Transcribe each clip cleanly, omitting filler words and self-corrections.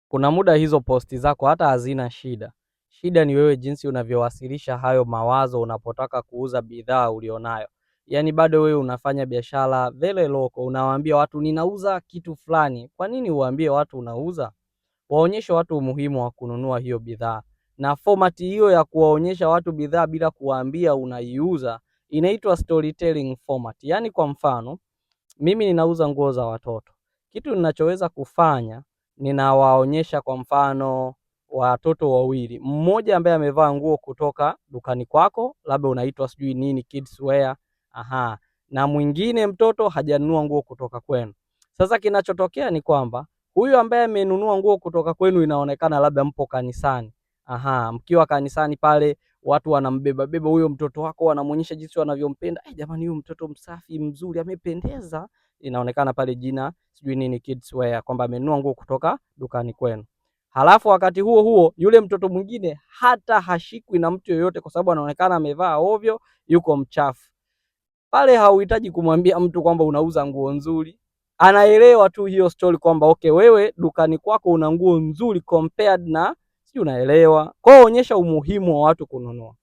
Kuna muda hizo posti zako hata hazina shida. Shida ni wewe jinsi unavyowasilisha hayo mawazo unapotaka kuuza bidhaa ulionayo. Yaani bado wewe unafanya biashara vele loko, unawaambia watu ninauza kitu fulani. Kwa nini uwaambie watu unauza? Waonyeshe watu umuhimu wa kununua hiyo bidhaa. Na format hiyo ya kuwaonyesha watu bidhaa bila kuwaambia unaiuza inaitwa storytelling format. Yaani kwa mfano, mimi ninauza nguo za watoto. Kitu ninachoweza kufanya, ninawaonyesha kwa mfano watoto wawili. Mmoja ambaye amevaa nguo kutoka dukani kwako, labda unaitwa sijui nini kids wear. Na mwingine mtoto hajanunua nguo kutoka kwenu. Sasa kinachotokea ni kwamba huyu ambaye amenunua nguo kutoka kwenu inaonekana labda mpo kanisani. Mkiwa kanisani pale watu wanambeba huyo mtoto wako, wanamuonyesha jinsi wanavyompenda. Jamani, huyu mtoto msafi, mzuri, amependeza. Inaonekana pale jina sijui nini kids wear, kwamba amenunua nguo kutoka dukani kwenu. Halafu wakati huo huo yule mtoto mwingine hata hashikwi na mtu yoyote kwa sababu anaonekana amevaa ovyo, yuko mchafu. Pale hauhitaji kumwambia mtu kwamba unauza nguo nzuri. Anaelewa tu hiyo story kwamba okay, wewe dukani kwako una nguo nzuri compared na si unaelewa. Kwa hiyo onyesha umuhimu wa watu kununua.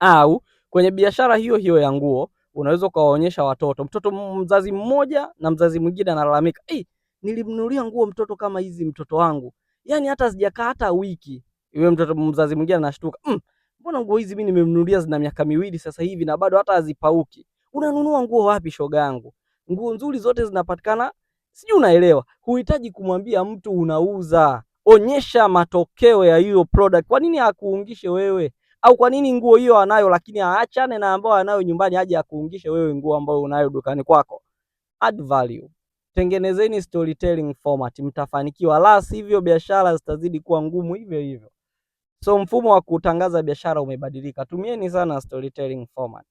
Au kwenye biashara hiyo hiyo ya nguo unaweza kuwaonyesha watoto. Mtoto mzazi mmoja na mzazi mwingine analalamika, nilimnunulia nguo mtoto kama hizi mtoto wangu, yaani hata sijakaa hata wiki. Yule mtoto mzazi mwingine anashtuka, mbona nguo hizi mimi nimemnunulia zina miaka miwili sasa hivi na bado hata hazipauki. Unanunua nguo wapi shoga yangu? Nguo nzuri zote zinapatikana. Sijui unaelewa. Huhitaji kumwambia mtu unauza. Onyesha matokeo ya hiyo product. Kwa nini akuungishe wewe? Au kwa nini nguo hiyo anayo lakini aachane na ambao anayo nyumbani aje akuungishe wewe nguo ambayo unayo dukani kwako? Add value. Tengenezeni storytelling format, mtafanikiwa. La sivyo biashara zitazidi kuwa ngumu hivyo hivyo. So mfumo wa kutangaza biashara umebadilika. Tumieni sana storytelling format.